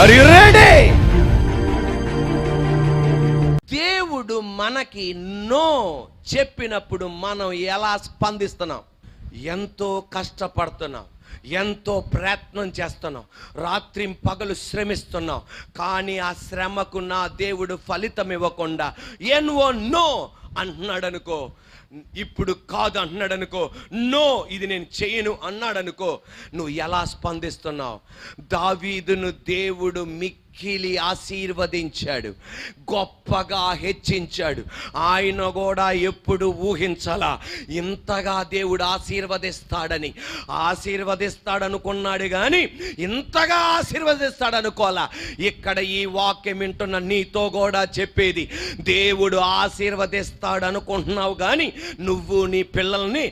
Are you ready? దేవుడు మనకి no చెప్పినప్పుడు మనం ఎలా స్పందిస్తున్నాం? ఎంతో కష్టపడుతున్నాం, ఎంతో ప్రయత్నం చేస్తున్నాం, రాత్రి పగలు శ్రమిస్తున్నాం, కానీ ఆ శ్రమకు నా దేవుడు ఫలితం ఇవ్వకుండా ఎన్వో నో అంటున్నాడు అనుకో, ఇప్పుడు కాదు అంటున్నాడు అనుకో, నో ఇది నేను చేయను అన్నాడు అనుకో, నువ్వు ఎలా స్పందిస్తున్నావు? దావీదును దేవుడు మిక్కిలి ఆశీర్వదించాడు, గొప్పగా హెచ్చించాడు. ఆయన కూడా ఎప్పుడు ఊహించాలా ఇంతగా దేవుడు ఆశీర్వదిస్తాడనుకున్నాడు కానీ ఇంతగా ఆశీర్వదిస్తాడనుకోవాలా. ఇక్కడ ఈ వాక్యం వింటున్న నీతో కూడా చెప్పేది, దేవుడు ఆశీర్వదిస్తాడనుకుంటున్నావు కానీ నువ్వు నీ పిల్లల్ని,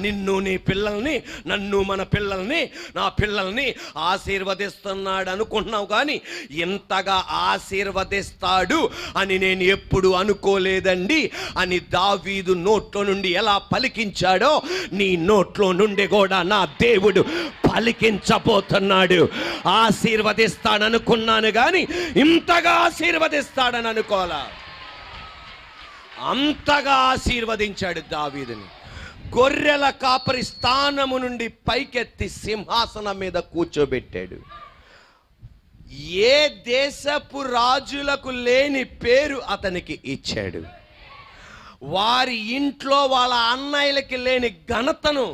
నిన్ను నీ పిల్లల్ని, నన్ను మన పిల్లల్ని, నా పిల్లల్ని ఆశీర్వదిస్తున్నాడు అనుకుంటున్నావు కానీ ఇంతగా ఆశీర్వదిస్తాడు అని నేను ఎప్పుడు అనుకోలేదండి అని దావీదు నోట్లో నుండి ఎలా పలికించాడో నీ నోట్లో నుండి కూడా నా దేవుడు పలికించబోతున్నాడు. ఆశీర్వదిస్తాడనుకున్నాను కానీ ఇంతగా ఆశీర్వదిస్తాడని అనుకోలా. అంతగా ఆశీర్వదించాడు దావీదుని. గొర్రెల కాపరి స్థానము నుండి పైకెత్తి సింహాసనం మీద కూర్చోబెట్టాడు. ఏ దేశపు రాజులకు లేని పేరు అతనికి ఇచ్చాడు. వారి ఇంట్లో వాళ్ళ అన్నయ్యలకి లేని ఘనతను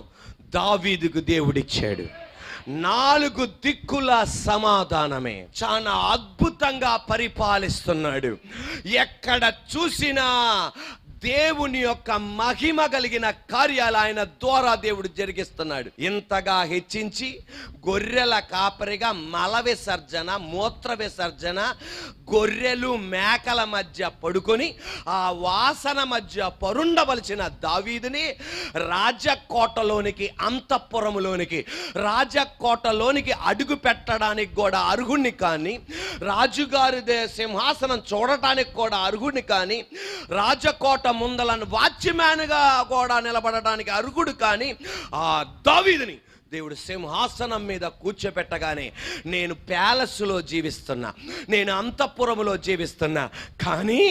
దావీదుకు దేవుడిచ్చాడు. 4 దిక్కుల సమాధానమే. చాలా అద్భుతంగా పరిపాలిస్తున్నాడు. ఎక్కడ చూసినా దేవుని యొక్క మహిమ కలిగిన కార్యాలు ఆయన ద్వారా దేవుడు జరిగిస్తున్నాడు. ఇంతగా హెచ్చించి గొర్రెల కాపరిగా మల విసర్జన, మూత్ర విసర్జన, గొర్రెలు మేకల మధ్య పడుకొని ఆ వాసన మధ్య పరుండవలసిన దావీదుని రాజకోటలోనికి, అంతఃపురములోనికి, రాజకోటలోనికి అడుగు పెట్టడానికి కూడా అర్హుణ్ణి కానీ, రాజుగారి సింహాసనం చూడటానికి కూడా అర్హుణ్ణి కానీ, రాజకోట ముందలను వాచ్మ్యాన్గా కూడా నిలబడడానికి అర్హుడు కానీ ఆ దావీదుని దేవుడు సింహాసనం మీద కూర్చోబెట్టగానే నేను ప్యాలెస్లో జీవిస్తున్నా, నేను అంతఃపురములో జీవిస్తున్నా, కానీ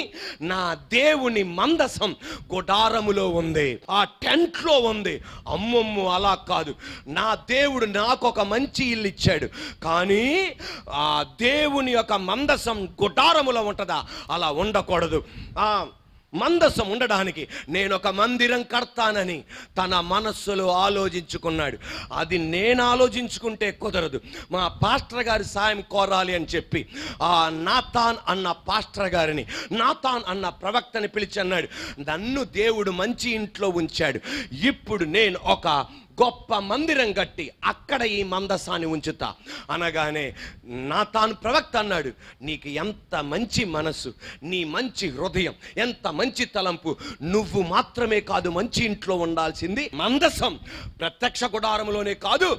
నా దేవుని మందసం గుడారములో ఉంది, ఆ టెంట్లో ఉంది. అమ్మమ్మ అలా కాదు, నా దేవుడు నాకు ఒక మంచి ఇల్లు ఇచ్చాడు, కానీ ఆ దేవుని యొక్క మందసం గుడారములో ఉంటుందా? అలా ఉండకూడదు. మందసం ఉండడానికి నేను ఒక మందిరం కడతానని తన మనస్సులో ఆలోచించుకున్నాడు. అది నేను ఆలోచించుకుంటే కుదరదు, మా పాస్టర్ గారి సాయం కోరాలి అని చెప్పి ఆ నాతాన్ అన్న పాస్టర్ గారిని, నాతాన్ అన్న ప్రవక్తని పిలిచి అన్నాడు, నన్ను దేవుడు మంచి ఇంట్లో ఉంచాడు, ఇప్పుడు నేను ఒక గొప్ప మందిరం కట్టి అక్కడ ఈ మందసాన్ని ఉంచుతా అనగానే నాతాను ప్రవక్త అన్నాడు, నీకు ఎంత మంచి మనసు, నీ మంచి హృదయం, ఎంత మంచి తలంపు, నువ్వు మాత్రమే కాదు మంచి ఇంట్లో ఉండాల్సింది, మందసం ప్రత్యక్ష గుడారంలోనే కాదు,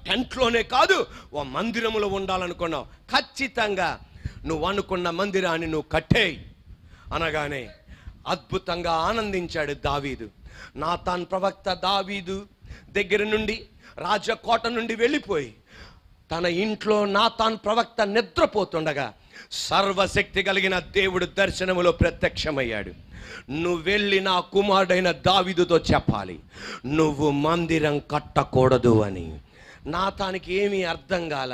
టెంట్లోనే కాదు, ఓ మందిరంలో ఉండాలనుకున్నావు, ఖచ్చితంగా నువ్వు అనుకున్న మందిరాన్ని నువ్వు కట్టేయి అనగానే అద్భుతంగా ఆనందించాడు దావీదు. నాతాన్ ప్రవక్త దావీదు దగ్గర నుండి, రాజకోట నుండి వెళ్ళిపోయి తన ఇంట్లో నాతాన్ ప్రవక్త నిద్రపోతుండగా సర్వశక్తి కలిగిన దేవుడు దర్శనములో ప్రత్యక్షమయ్యాడు. నువ్వు వెళ్ళి నా కుమారుడైన దావీదుతో చెప్పాలి, నువ్వు మందిరం కట్టకూడదు అని. నాతానికి ఏమీ అర్థం కాల,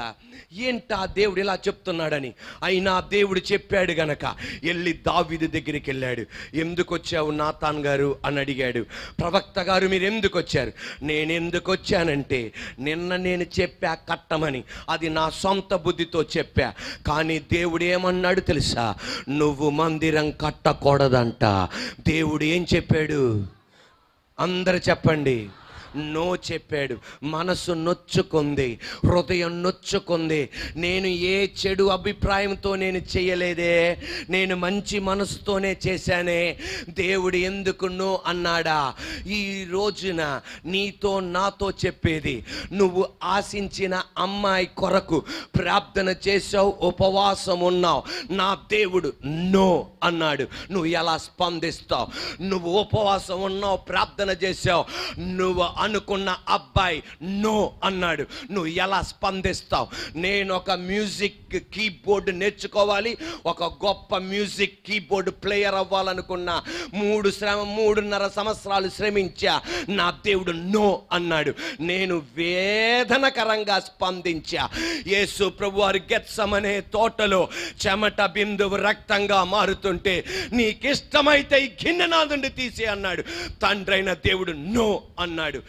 ఏంటా దేవుడు ఇలా చెప్తున్నాడని. అయినా దేవుడు చెప్పాడు గనక వెళ్ళి దావీదు దగ్గరికి వెళ్ళాడు. ఎందుకు వచ్చావు నాతాన్ గారు అని అడిగాడు. ప్రవక్త గారు మీరు ఎందుకు వచ్చారు? నేను ఎందుకు వచ్చానంటే నిన్న నేను చెప్పా కట్టమని, అది నా సొంత బుద్ధితో చెప్పా, కానీ దేవుడు ఏమన్నాడు తెలుసా? నువ్వు మందిరం కట్టకూడదంట. దేవుడు ఏం చెప్పాడు? అందరు చెప్పండి. నో చెప్పాడు. మనసు నొచ్చుకుంది, హృదయం నొచ్చుకుంది. నేను ఏ చెడు అభిప్రాయంతో నేను చేయలేదే, నేను మంచి మనసుతోనే చేశానే, దేవుడు ఎందుకు నో అన్నాడా? ఈ రోజున నీతో నాతో చెప్పేది, నువ్వు ఆశించిన అమ్మాయి కొరకు ప్రార్థన చేసావు, ఉపవాసం ఉన్నావు, నా దేవుడు నో అన్నాడు. నువ్వు ఎలా స్పందిస్తావు? నువ్వు ఉపవాసం ఉన్నావు, ప్రార్థన చేసావు, నువ్వు అనుకున్న అబ్బాయి నో అన్నాడు. నువ్వు ఎలా స్పందిస్తావు? నేను ఒక మ్యూజిక్ కీబోర్డ్ నేర్చుకోవాలి, ఒక గొప్ప మ్యూజిక్ కీబోర్డ్ ప్లేయర్ అవ్వాలనుకున్నా 3.5 సంవత్సరాలు శ్రమించా, నా దేవుడు నో అన్నాడు. నేను వేదనకరంగా స్పందించా. యేసు ప్రభు వారి గెత్సెమనే తోటలో చెమట బిందువు రక్తంగా మారుతుంటే, నీకిష్టమైతే ఈ గిన్నె నా నుండి తీసి అన్నాడు. తండ్రైన దేవుడు నో అన్నాడు.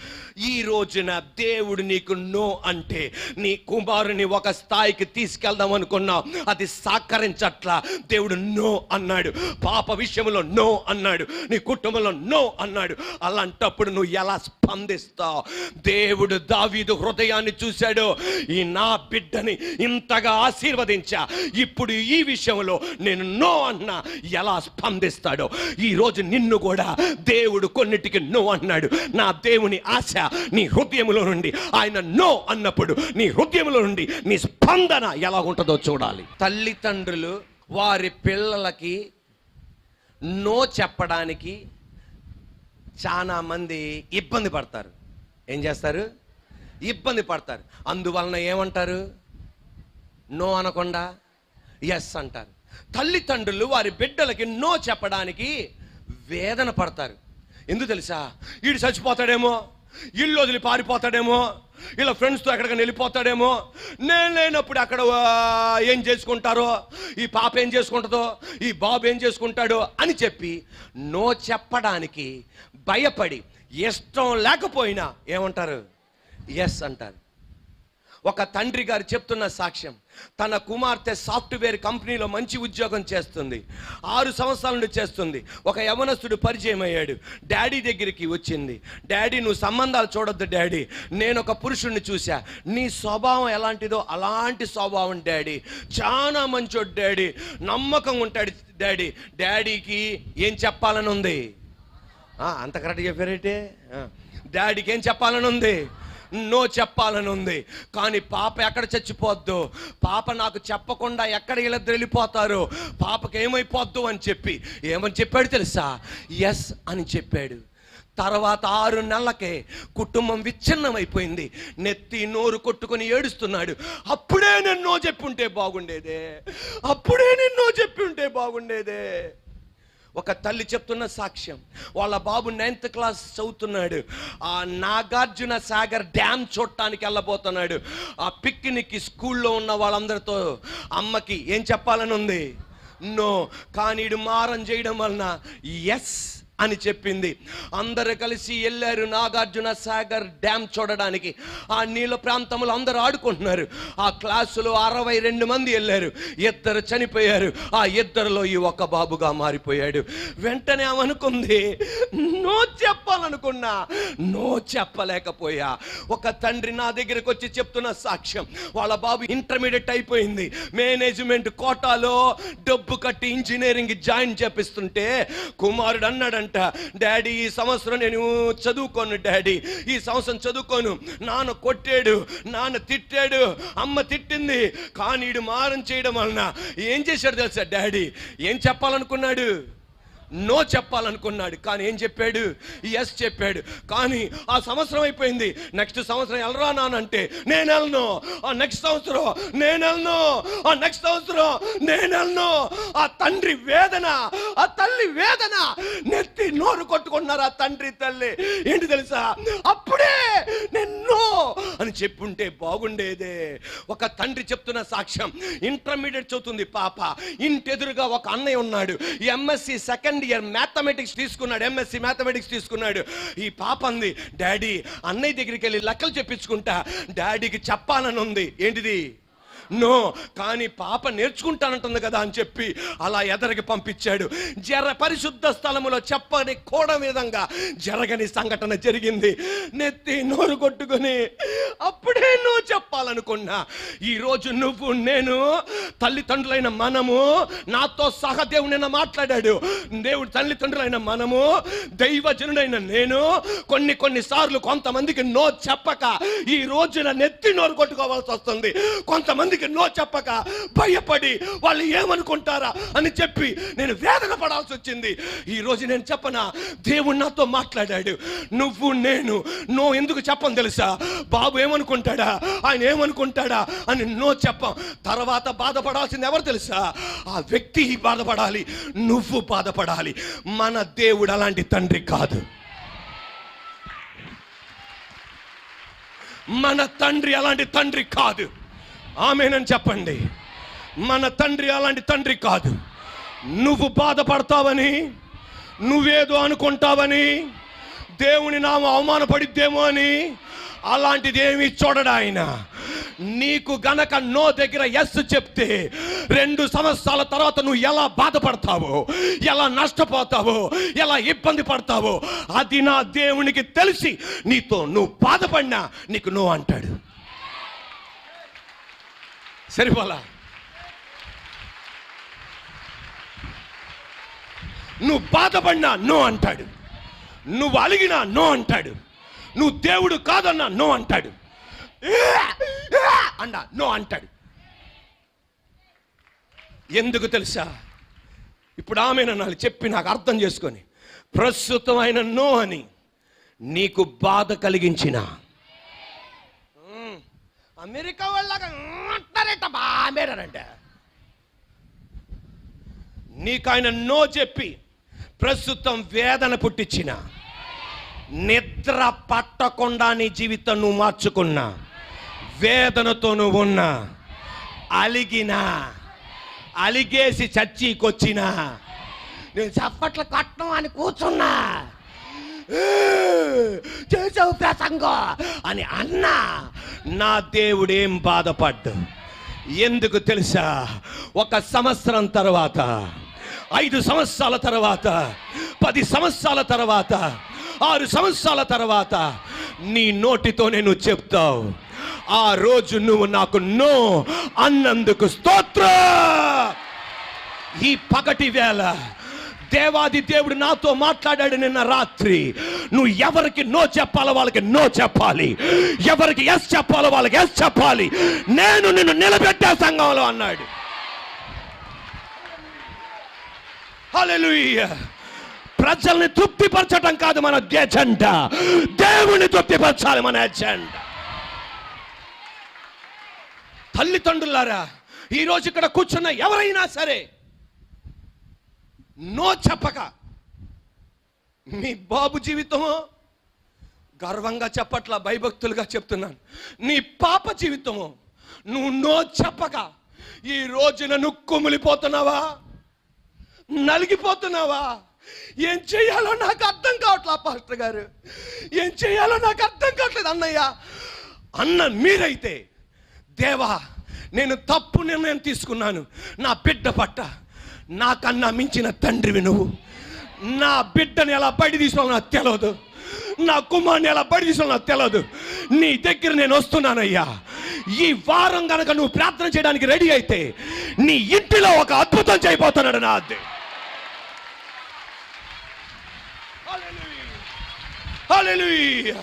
ఈ రోజున దేవుడు నీకు నో అంటే, నీ కుమారుని ఒక స్థాయికి తీసుకెళ్దాం అనుకున్నావు, అది సహకరించట్లా. దేవుడు నో అన్నాడు. పాప విషయంలో నో అన్నాడు, నీ కుటుంబంలో నో అన్నాడు. అలాంటప్పుడు నువ్వు ఎలా స్పందిస్తావు? దేవుడు దావీదు హృదయాన్ని చూశాడు. ఈ నా బిడ్డని ఇంతగా ఆశీర్వదించా, ఇప్పుడు ఈ విషయంలో నేను నో అన్నా ఎలా స్పందిస్తాడో, ఈ రోజు నిన్ను కూడా దేవుడు కొన్నిటికి నో అన్నాడు. నా దేవుని ఆశ నీ హృదయంలో నుండి ఆయన నో అన్నప్పుడు నీ హృదయంలో నుండి నీ స్పందన ఎలా ఉంటుందో చూడాలి. తల్లిదండ్రులు వారి పిల్లలకి నో చెప్పడానికి చాలా మంది ఇబ్బంది పడతారు. ఏం చేస్తారు? ఇబ్బంది పడతారు. అందువలన ఏమంటారు? నో అనకుండా ఎస్ అంటారు. తల్లిదండ్రులు వారి బిడ్డలకి నో చెప్పడానికి వేదన పడతారు. ఎందుకు తెలుసా? వీడు చచ్చిపోతాడేమో, ఇల్లు వదిలి పారిపోతాడేమో, ఇలా ఫ్రెండ్స్తో ఎక్కడికైనా వెళ్ళిపోతాడేమో, నేను లేనప్పుడు అక్కడ ఏం చేసుకుంటారో, ఈ పాప ఏం చేసుకుంటుందో, ఈ బాబు ఏం చేసుకుంటాడో అని చెప్పి నో చెప్పడానికి భయపడి ఇష్టం లేకపోయినా ఏమంటారు? ఎస్ అంటారు. ఒక తండ్రి గారు చెప్తున్న సాక్ష్యం, తన కుమార్తె సాఫ్ట్వేర్ కంపెనీలో మంచి ఉద్యోగం చేస్తుంది, 6 సంవత్సరాల నుండి చేస్తుంది. ఒక యవనస్తుడు పరిచయం అయ్యాడు, డాడీ దగ్గరికి వచ్చింది. డాడీ, నువ్వు సంబంధాలు చూడొద్దు డాడీ, నేను ఒక పురుషుడిని చూసా, నీ స్వభావం ఎలాంటిదో అలాంటి స్వభావం డాడీ, చాలా మంచోడు డాడీ, నమ్మకంగా ఉంటాడు డాడీ. డాడీకి ఏం చెప్పాలని ఉంది? అంత కరెక్ట్ చెప్పారైతే. డాడీకి ఏం చెప్పాలని ఉంది? నో చెప్పాలని ఉంది. కానీ పాప ఎక్కడ చచ్చిపోద్దు, పాప నాకు చెప్పకుండా ఎక్కడ వీళ్ళిద్దరు వెళ్ళిపోతారు, పాపకి ఏమైపోద్దు అని చెప్పి ఏమని చెప్పాడు తెలుసా? ఎస్ అని చెప్పాడు. తర్వాత 6 నెలలకే కుటుంబం విచ్ఛిన్నమైపోయింది. నెత్తి నోరు కొట్టుకొని ఏడుస్తున్నాడు. అప్పుడే నేను నో చెప్పుంటే బాగుండేదే, అప్పుడే నేను నో చెప్పి ఉంటే బాగుండేదే. ఒక తల్లి చెప్తున్న సాక్ష్యం, వాళ్ళ బాబు 9th క్లాస్ చదువుతున్నాడు. ఆ నాగార్జున సాగర్ డ్యామ్ చూడటానికి వెళ్ళబోతున్నాడు. ఆ పిక్నిక్ స్కూల్లో ఉన్న వాళ్ళందరితో అమ్మకి ఏం చెప్పాలని ఉంది? నో. కానీ ఇడు మారం చేయడం వలన ఎస్ అని చెప్పింది. అందరూ కలిసి వెళ్ళారు నాగార్జున సాగర్ డ్యామ్ చూడడానికి. ఆ నీళ్ళ ప్రాంతంలో అందరూ ఆడుకుంటున్నారు. ఆ క్లాసులో 62 మంది వెళ్ళారు, 2 చనిపోయారు. ఆ 2లో ఈ ఒక్క బాబుగా మారిపోయాడు. వెంటనే ఆమెనుకుంది, నో చెప్పాలనుకున్నా, నో చెప్పలేకపోయా. ఒక తండ్రి నా దగ్గరకు వచ్చి చెప్తున్న సాక్ష్యం, వాళ్ళ బాబు ఇంటర్మీడియట్ అయిపోయింది, మేనేజ్మెంట్ కోటాలో డబ్బు కట్టి ఇంజనీరింగ్ జాయిన్ చేపిస్తుంటే కుమారుడు అన్నాడు, డాడీ ఈ సంవత్సరం నేను చదువుకోను డాడీ, ఈ సంవత్సరం చదువుకోను, నాన్న కొట్టాడు, నాన్న తిట్టాడు, అమ్మ తిట్టింది. కానీ వీడు మారం చేయడం వలన ఏం చేశాడు తెలుసా? డాడీ ఏం చెప్పాలనుకున్నాడు? నో చెప్పాలనుకున్నాడు. కానీ ఏం చెప్పాడు? ఎస్ చెప్పాడు. కానీ ఆ సంవత్సరం అయిపోయింది. నెక్స్ట్ సంవత్సరం వెళ్ళరా నానంటే నేను వెళ్ళను, ఆ నెక్స్ట్ సంవత్సరం నేను వెళ్ళను, ఆ నెక్స్ట్ సంవత్సరం నేను వెళ్ళను. ఆ తండ్రి వేదన, ఆ తల్లి వేదన, నెత్తి నోరు కొట్టుకున్నారు ఆ తండ్రి తల్లి. ఏంటి తెలుసా? అప్పుడే నేను అని చెప్పుంటే బాగుండేదే. ఒక తండ్రి చెప్తున్న సాక్ష్యం, ఇంటర్మీడియట్ చదువుతుంది పాప, ఇంటెదురుగా ఒక అన్నయ్య ఉన్నాడు, ఎంఎస్సి సెకండ్ ఇయర్ మ్యాథమెటిక్స్ తీసుకున్నాడు, ఎంఎస్సి మ్యాథమెటిక్స్ తీసుకున్నాడు. ఈ పాప అంది, డాడీ అన్నయ్య దగ్గరికి వెళ్ళి లెక్కలు చెప్పించుకుంటా, డాడీకి చెప్పాలని ఉంది. ఏంటిది? నో. కానీ పాప నేర్చుకుంటానంటుంది కదా అని చెప్పి అలా ఎదరికి పంపించాడు. పరిశుద్ధ స్థలములో చెప్పని కూడా విధంగా జరగని సంఘటన జరిగింది. నెత్తి నోరు కొట్టుకుని అప్పుడే నో చెప్పాలనుకున్నా. ఈరోజు నువ్వు నేను తల్లిదండ్రులైన మనము, నాతో సహా దేవుడైనా మాట్లాడాడు, దేవుడు తల్లిదండ్రులైన మనము, దైవజనుడైన నేను కొన్నిసార్లు కొంతమందికి నో చెప్పక ఈ రోజున నెత్తి నోరు కొట్టుకోవాల్సి వస్తుంది. కొంతమంది దేవునికి నో చెప్పక భయపడి వాళ్ళు ఏమనుకుంటారా అని చెప్పి నేను వేదన పడాల్సి వచ్చింది. ఈరోజు నేను చెప్పనా, దేవుడు నాతో మాట్లాడాడు. నువ్వు నేను నో ఎందుకు చెప్పను తెలుసా? బాబు ఏమనుకుంటాడా, ఆయన ఏమనుకుంటాడా అని నో చెప్పం. తర్వాత బాధపడాల్సింది ఎవరు తెలుసా? ఆ వ్యక్తి బాధపడాలి, నువ్వు బాధపడాలి. మన దేవుడు అలాంటి తండ్రి కాదు. మన తండ్రి అలాంటి తండ్రి కాదు. ఆమేనని చెప్పండి. మన తండ్రి అలాంటి తండ్రి కాదు. నువ్వు బాధపడతావని, నువ్వేదో అనుకుంటావని, దేవుని నామం అవమానపడిద్దేమో అని అలాంటిది ఏమీ చూడడు ఆయన. నీకు గనక నో దగ్గర ఎస్ చెప్తే 2 సంవత్సరాల తర్వాత నువ్వు ఎలా బాధపడతావో, ఎలా నష్టపోతావో, ఎలా ఇబ్బంది పడతావో అది నా దేవునికి తెలిసి నీతో నువ్వు బాధపడినా నీకు నో అంటాడు. సరిపోలా? నువ్వు బాధపడినా నో అంటాడు, నువ్వు అలిగినా నో అంటాడు, నువ్వు దేవుడు కాదన్నా నో అంటాడు, అన్నా నో అంటాడు. ఎందుకు తెలుసా? ఇప్పుడు ఆమెనన్నాళ్ళు చెప్పి నాకు అర్థం చేసుకొని, ప్రస్తుతం ఆయన నో అని నీకు బాధ కలిగించిన అమెరికా వాళ్ళగా అంటారేట బామేరంటే, నీకు ఆయన నో చెప్పి ప్రస్తుతం వేదన పుట్టించిన, నిద్ర పట్టకుండా నీ జీవితం నువ్వు మార్చుకున్నా, వేదనతో నువ్వు ఉన్నా, అలిగినా, అలిగేసి చర్చికొచ్చినా, నేను చప్పట్లు కట్టను అని కూర్చున్నా, చేసావు ప్రసంగం అని అన్నా, నా దేవుడేం బాధపడ్డు. ఎందుకు తెలుసా? 1 సంవత్సరం తర్వాత, 5 సంవత్సరాల తర్వాత, 10 సంవత్సరాల తర్వాత, 6 సంవత్సరాల తర్వాత నీ నోటితోనే నువ్వు చెప్తావు, ఆ రోజు నువ్వు నాకు నో అన్నందుకు స్తోత్రం. ఈ పగటి వేళ దేవాది దేవుడు నాతో మాట్లాడాడు నిన్న రాత్రి. నువ్వు ఎవరికి నో చెప్పాలో వాళ్ళకి నో చెప్పాలి, ఎవరికి ఎస్ చెప్పాలో వాళ్ళకి ఎస్ చెప్పాలి. నేను నిన్ను నిలబెట్టే సంఘంలో అన్నాడు. హల్లెలూయా. ప్రజల్ని తృప్తిపరచడం కాదు మన ఎజెండా, దేవుని తృప్తిపరచాలి మన ఎజెండా. తల్లిదండ్రులారా, ఈరోజు ఇక్కడ కూర్చున్న ఎవరైనా సరే నో చెప్పక, మీ బాబు జీవితమో గర్వంగా చెప్పట్లా, భయభక్తులుగా చెప్తున్నాను, నీ పాప జీవితమో నువ్వు నో చెప్పక ఈ రోజున నువ్వు కుమిలిపోతున్నావా, నలిగిపోతున్నావా? ఏం చేయాలో నాకు అర్థం కావట్లా పాస్టర్ గారు, ఏం చేయాలో నాకు అర్థం కావట్లేదు అన్నయ్య అన్న మీరైతే, దేవా నేను తప్పు నిర్ణయం తీసుకున్నాను నా బిడ్డ పట్ట, నాకన్నా మించిన తండ్రివి నువ్వు, నా బిడ్డని ఎలా బయట తీసుకోవాలో నాకు తెలియదు, నా కుమార్ని ఎలా బయట తీసుకోవాలో నాకు తెలియదు, నీ దగ్గర నేను వస్తున్నానయ్యా. ఈ వారం కనుక నువ్వు ప్రార్థన చేయడానికి రెడీ అయితే నీ ఇంటిలో ఒక అద్భుతం చేయబోతున్నాడు నా అద్దె. హల్లెలూయా,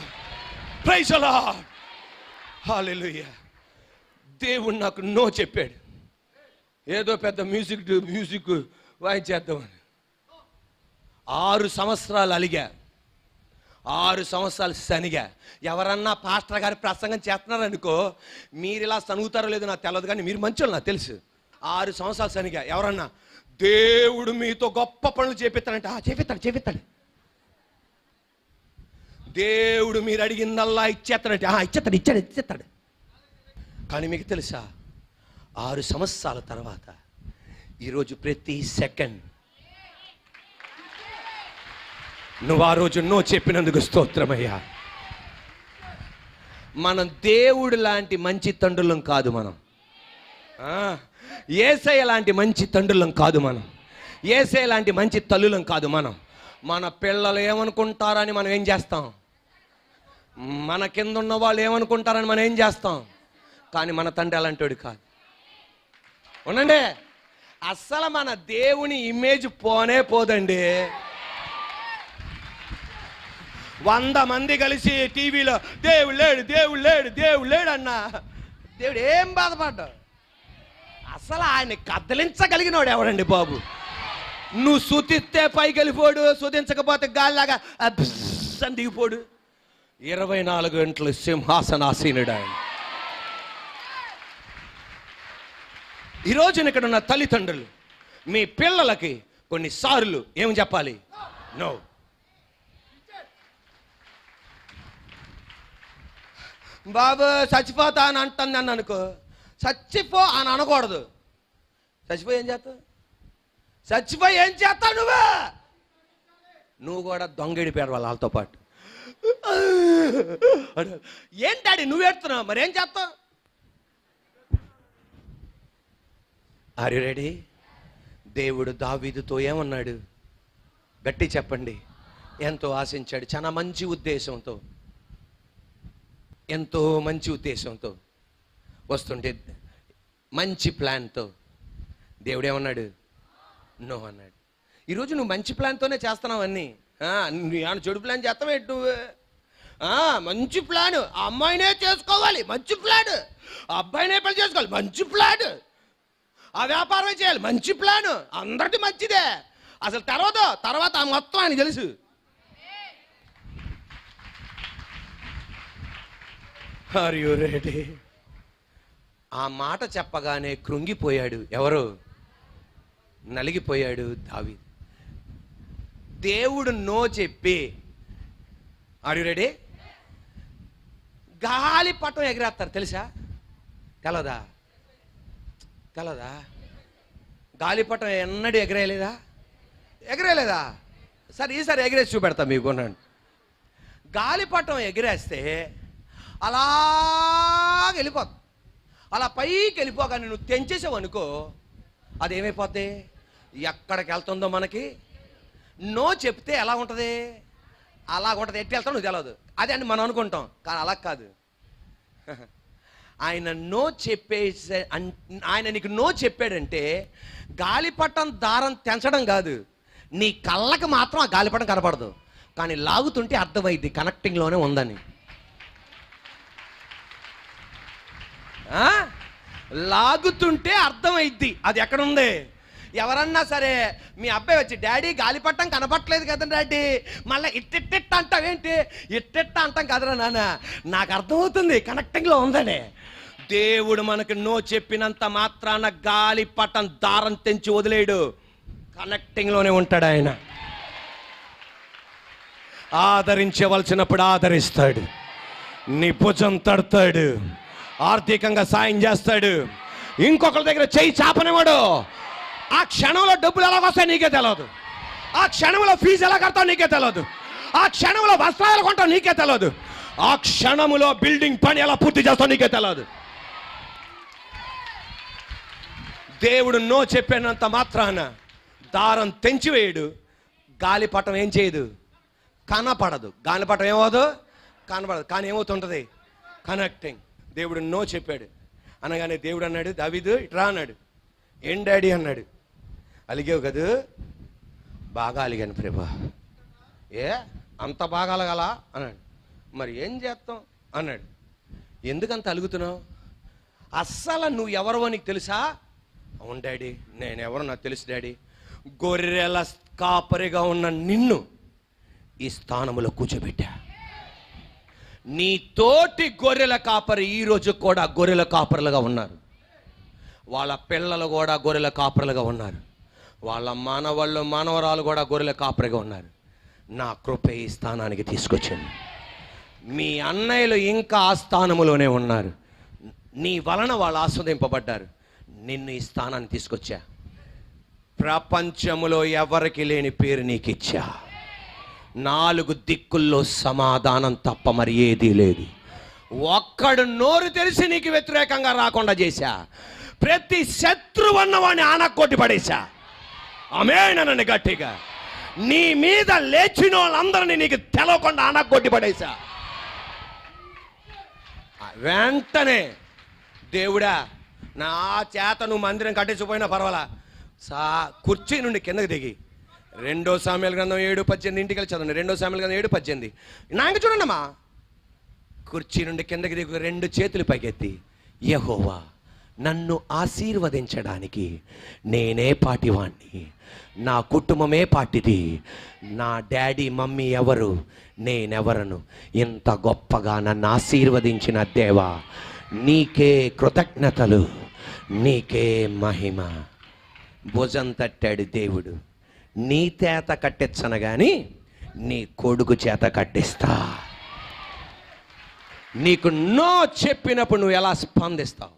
ప్రైజ్ ది లార్డ్, హల్లెలూయా. దేవుడు నాకు నో చెప్పాడు. ఏదో పెద్ద మ్యూజిక్ వాయించేద్దామని 6 సంవత్సరాలు అలిగా, 6 సంవత్సరాలు సనిగా. ఎవరన్నా పాస్టర్ గారి ప్రసంగం చేస్తున్నారనుకో, మీరు ఇలా సనుగుతారో లేదో నాకు తెలియదు, కానీ మీరు మంచోళ్ళు నాకు తెలుసు. 6 సంవత్సరాలు సనిగా. ఎవరన్నా దేవుడు మీతో గొప్ప పనులు చేపిస్తాడంటే చేపిస్తాడు. దేవుడు మీరు అడిగిందల్లా ఇచ్చేస్తాడంటే ఇచ్చేస్తాడు. కానీ మీకు తెలుసా, 6 సంవత్సరాల తర్వాత ఈరోజు ప్రతి సెకండ్ నువ్వు ఆ రోజు నో చెప్పినందుకు స్తోత్రమయ్యా. మనం దేవుడు లాంటి మంచి తండ్రులం కాదు, మనం యేసయ్య లాంటి మంచి తండ్రులం కాదు, మనం యేసయ్య లాంటి మంచి తల్లులం కాదు. మన పిల్లలు ఏమనుకుంటారని మనం ఏం చేస్తాం, మన కింద ఉన్న వాళ్ళు ఏమనుకుంటారని మనం ఏం చేస్తాం. కానీ మన తండ్రి అలాంటివాడు కాదు. ఉండండి, అస్సలు మన దేవుని ఇమేజ్ పోనే పోదండి. 100 మంది కలిసి టీవీలో దేవుడు లేడు అన్నా, దేవుడు ఏం బాధపడ్డావు? అసలు ఆయన్ని కదిలించగలిగినోడు ఎవడండి బాబు? నువ్వు శుతిస్తే పైకి వెళ్ళిపోడు, శుతించకపోతే గాలిలాగా అని దిగిపోడు. 24 గంటలు సింహాసనాసీనుడు ఆయన. ఈరోజున ఇక్కడ ఉన్న తల్లిదండ్రులు మీ పిల్లలకి కొన్నిసార్లు ఏమి చెప్పాలి? నో. బాబు చచ్చిపోతా అని అంటుంది అని అనుకో, చచ్చిపో అని అనకూడదు. చచ్చిపోయి ఏం చేస్తావు? చచ్చిపోయి ఏం చేస్తావు? నువ్వు కూడా దొంగడిపోయారు వాళ్ళతో పాటు. ఏం డాడీ నువ్వు ఏడుతున్నావు, మరేం చేస్తావు? Are you ready? దేవుడు దావీదుతో ఏమన్నాడు? గట్టి చెప్పండి. ఎంతో ఆశించాడు, చాలా మంచి ఉద్దేశంతో, ఎంతో మంచి ఉద్దేశంతో వస్తుంటే, మంచి ప్లాన్తో దేవుడు ఏమన్నాడు? నో అన్నాడు. ఈరోజు నువ్వు మంచి ప్లాన్తోనే చేస్తున్నావు అన్నీ. నువ్వు చెడు ప్లాన్ చేస్తావేంటి నువ్వు? మంచి ప్లాన్, ఆ అమ్మాయినే చేసుకోవాలి, మంచి ప్లాన్. ఆ అబ్బాయినే పెళ్లి చేసుకోవాలి, మంచి ప్లాన్. ఆ వ్యాపారమే చేయాలి, మంచి ప్లాన్. అందరికీ మంచిదే. అసలు తర్వాత ఆ మొత్తం ఆయన తెలుసు. Are you ready? ఆ మాట చెప్పగానే కృంగిపోయాడు. ఎవరు? నలిగిపోయాడు దావీదు. దేవుడు నో చెప్పి, ఆర్ యు రెడీ? గాలిపటం ఎగిరేస్తారు, తెలుసా? తెలదా? గాలిపటం ఎన్నడూ ఎగరేలేదా? సరే ఈసారి ఎగిరేసి చూపెడతా మీకు. గాలిపటం ఎగిరేస్తే అలా వెళ్ళిపోతుంది. అలా పైకి వెళ్ళిపోగానే నువ్వు తెంచేసావు అనుకో, అదేమైపోద్ది? ఎక్కడికి వెళ్తుందో మనకి నో చెప్తే ఎలా ఉంటుంది? అలా ఉంటుంది. ఎట్టి వెళ్తావు నువ్వు తెలియదు. అదే అని మనం అనుకుంటాం, కానీ అలా కాదు. ఆయన నో చెప్పేసే, ఆయన నీకు నో చెప్పాడంటే గాలిపటం దారం తెంచడం కాదు, నీ కళ్ళకి మాత్రం ఆ గాలిపటం కనపడదు, కానీ లాగుతుంటే అర్థమైంది కనెక్టింగ్లోనే ఉందని. లాగుతుంటే అర్థమైద్ది అది ఎక్కడుంది. ఎవరన్నా సరే మీ అబ్బాయి వచ్చి, డాడీ గాలిపట్టం కనపట్లేదు కదా డాడీ, మళ్ళీ ఇట్టిట్టిట్ట అంటావేంటి? ఇట్టిట్ట అంటాం కదరా నాన్న, నాకు అర్థమవుతుంది కనెక్టింగ్లో ఉందని. దేవుడు మనకు నో చెప్పినంత మాత్రాన గాలిపటం దారం తెంచి వదిలేడు, కనెక్టింగ్లోనే ఉంటాడు ఆయన. ఆదరించవలసినప్పుడు ఆదరిస్తాడు, నీ భుజం తడతాడు, ఆర్థికంగా సాయం చేస్తాడు, ఇంకొకరి దగ్గర చెయ్యి చాపనివాడు. ఆ క్షణంలో డబ్బులు ఎలాగొస్తాయి నీకే తెలియదు, ఆ క్షణంలో ఫీజు ఎలా కడతావు నీకే తెలియదు, ఆ క్షణంలో వస్త్రాలు కొంటావు నీకే తెలియదు, ఆ క్షణంలో బిల్డింగ్ పని ఎలా పూర్తి చేస్తావు నీకే తెలియదు. దేవుడు నో చెప్పినంత మాత్రాన దారం తెంచివేయడు, గాలిపటం ఏం చేయదు? కనపడదు. గాలిపటం ఏమవుదు? కనపడదు. కానీ ఏమవుతుంటుంది? కనెక్టింగ్. దేవుడు నో చెప్పాడు అనగానే దేవుడు అన్నాడు, దావీదు ఇట్రా అన్నాడు. ఏం డాడీ అన్నాడు. అలిగావు కదూ? బాగా అలిగాను ప్రభా. ఏ అంత బాగా అలగల అన్నాడు. మరి ఏం చేస్తాం అన్నాడు. ఎందుకంత అలుగుతున్నావు? అస్సలు నువ్వు ఎవరో నీకు తెలుసా? అవును డాడీ, నేను ఎవరో నాకు తెలుసు డాడీ. గొర్రెల కాపరిగా ఉన్న నిన్ను ఈ స్థానంలో కూర్చోబెట్టా. నీ తోటి గొర్రెల కాపరి ఈరోజు కూడా గొర్రెల కాపరులుగా ఉన్నారు, వాళ్ళ పిల్లలు కూడా గొర్రెల కాపరులుగా ఉన్నారు, వాళ్ళ మనవళ్ళు మనవరాలు కూడా గొర్రెల కాపరిగా ఉన్నారు. నా కృప ఈ స్థానానికి తీసుకొచ్చింది. మీ అన్నయ్యలు ఇంకా ఆ స్థానములోనే ఉన్నారు, నీ వలన వాళ్ళు ఆస్వాదింపబడ్డారు. నిన్ను ఈ స్థానాన్ని తీసుకొచ్చా. ప్రపంచములో ఎవరికి లేని పేరు నీకు ఇచ్చా. 4 దిక్కుల్లో సమాధానం తప్ప మరి ఏదీ లేదు. ఒక్కడు నోరు తెలిసి నీకు వ్యతిరేకంగా రాకుండా చేశా. ప్రతి శత్రువు అన్నవాడిని ఆనకొట్టి పడేశా. ఆమేనండి గట్టిగా. నీ మీద లేచిన వాళ్ళందరినీ నీకు తెలవకుండా ఆనకొట్టి పడేశా. వెంటనే దేవుడా, నా చేత నువ్వు మందిరం కట్టించిపోయినా పర్వాలా, కుర్చీ నుండి కిందకి దిగి 2 సామ్యుల గ్రంథం 7:18 ఇంటికి వెళ్ళి చదవండి. 2 సామ్యుల గ్రంథం 7:18. నాకు చూడండి అమ్మా, కుర్చీ నుండి కిందకి దిగి 2 చేతులు పైకెత్తి, యెహోవా నన్ను ఆశీర్వదించడానికి నేనే పాటివాణ్ణి, నా కుటుంబమే పాటిది, నా డాడీ మమ్మీ ఎవరు, నేనెవరను. ఇంత గొప్పగా నన్ను ఆశీర్వదించిన దేవా, నీకే కృతజ్ఞతలు, నీకే మహిమ. భుజం తట్టాడు దేవుడు. నీ చేత కట్టించను కానీ నీ కొడుకు చేత కట్టిస్తా. నీకు నో చెప్పినప్పుడు నువ్వు ఎలా స్పందిస్తావు?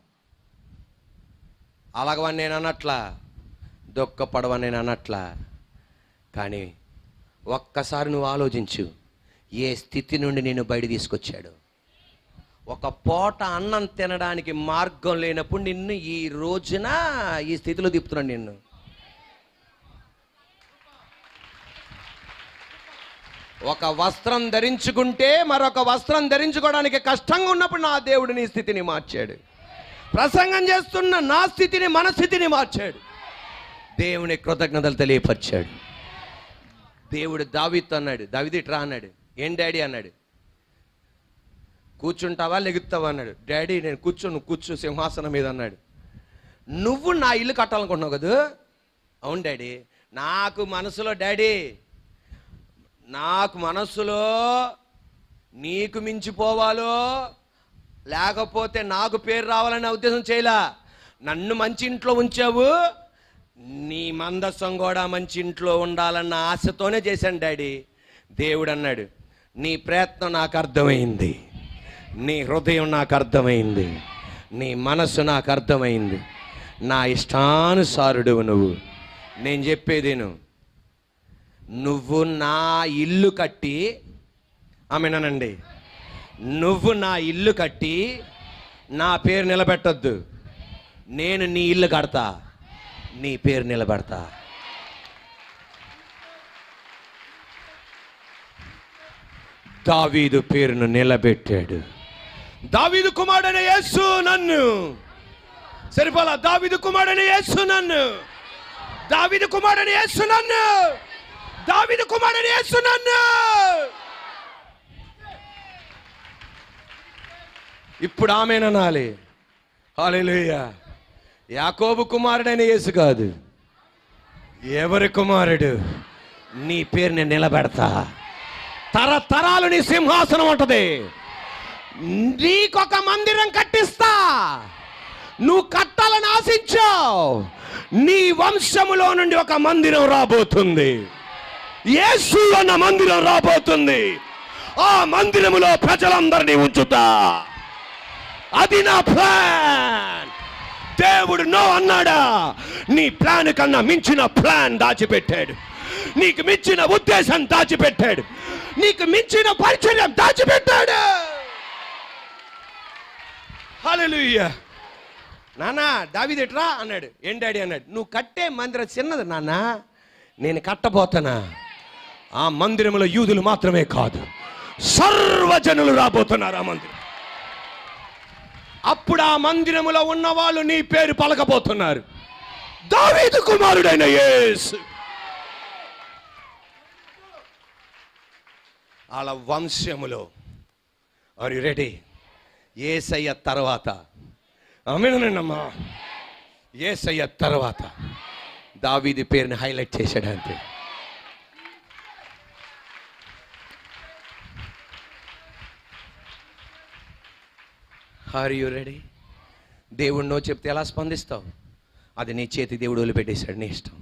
అలాగవని నేను అనట్లా, దుఃఖపడవని నేను అనట్లా. కానీ ఒక్కసారి నువ్వు ఆలోచించు, ఏ స్థితి నుండి నేను బయట తీసుకొచ్చాడు. ఒక పూట అన్నం తినడానికి మార్గం లేనప్పుడు నిన్ను ఈ రోజున ఈ స్థితిలో తిప్పుతున్నాను. నిన్ను ఒక వస్త్రం ధరించుకుంటే మరొక వస్త్రం ధరించుకోవడానికి కష్టంగా ఉన్నప్పుడు నా దేవుడు నీ స్థితిని మార్చాడు. ప్రసంగం చేస్తున్న నా స్థితిని, మన స్థితిని మార్చాడు. దేవుని కృతజ్ఞతలు తెలియపరిచాడు. దేవుడు దావీదుతో అన్నాడు, దావీదు ఇట్రా అన్నాడు. ఏం డాడీ అన్నాడు. కూర్చుంటావా లెగుతావా అన్నాడు. డాడీ నేను కూర్చో సింహాసనం మీద అన్నాడు. నువ్వు నా ఇల్లు కట్టాలనుకుంటున్నావు కదా. అవును డాడీ. నాకు మనసులో నీకు మించిపోవాలో లేకపోతే నాకు పేరు రావాలనే ఉద్దేశం చేయలా. నన్ను మంచి ఇంట్లో ఉంచావు, నీ మందస్సం కూడా మంచి ఇంట్లో ఉండాలన్న ఆశతోనే చేశాను డాడీ. దేవుడు అన్నాడు, నీ ప్రయత్నం నాకు అర్థమైంది, నీ హృదయం నాకు అర్థమైంది, నీ మనస్సు నాకు అర్థమైంది, నా ఇష్టానుసారుడు నువ్వు. నేను చెప్పేది నువ్వు నా ఇల్లు కట్టి, ఆమెనండి, నువ్వు నా ఇల్లు కట్టి నా పేరు నిలబెట్టొద్దు. నేను నీ ఇల్లు కడతా, నీ పేరు నిలబెడతా. దావీదు పేరును నిలబెట్టాడు. దావీదు కుమారుడైన యేసు నన్ను, సరిపోలా, దావీదు కుమారుడైన యేసు నన్ను, దావీదు కుమారుడైన యేసు నన్ను, దావీదు కుమారుడైన యేసు నన్ను. ఇప్పుడు ఆమేననాలి. హల్లెలూయా. యాకోబు కుమారుడైన యేసు కాదు, ఎవరి కుమారుడు? నీ పేరు నేను నిలబెడతా. తరతరాలు నీ సింహాసనం ఉంటది. నీకొక మందిరం కట్టిస్తా. నువ్వు కట్టాలని ఆశించావు, నీ వంశములో నుండి ఒక మందిరం రాబోతుంది. యేసు అన్న మందిరం రాబోతుంది. ఆ మందిరములో ప్రజలందరినీ ఉంచుతా. అది నా ప్లాన్. దేవుడు నో అన్నాడా? నీ ప్లాన్ కన్నా మించిన ప్లాన్ దాచిపెట్టాడు. నీకు మించిన ఉద్దేశం దాచిపెట్టాడు. నీకు మించిన పరిచర్యం దాచిపెట్టాడు. హల్లెలూయా. నాన్న దావీదు ఎట్రా అన్నాడు. ఏం డాడీ అన్నాడు. నువ్వు కట్టే మందిరం చిన్నది నాన్న, నేను కట్టబోతున్నా. ఆ మందిరంలో యూదులు మాత్రమే కాదు, సర్వజనులు రాబోతున్నారు ఆ మందిరం. అప్పుడు ఆ మందిరములో ఉన్న వాళ్ళు నీ పేరు పలకబోతున్నారు. దావీదు కుమారుడైన యేసు. వాళ్ళ వంశములో. Are you ready? యేసయ్య తర్వాత, ఆమేనమ్మా, యేసయ్య తర్వాత దావీదు పేరుని హైలైట్ చేశాడు అంతే. Are you ready? దేవుడు నో చెప్తే ఎలా స్పందిస్తావు? అది నీ చేతి దేవుడు వదిలిపెట్టేశాడు, నీ ఇష్టం.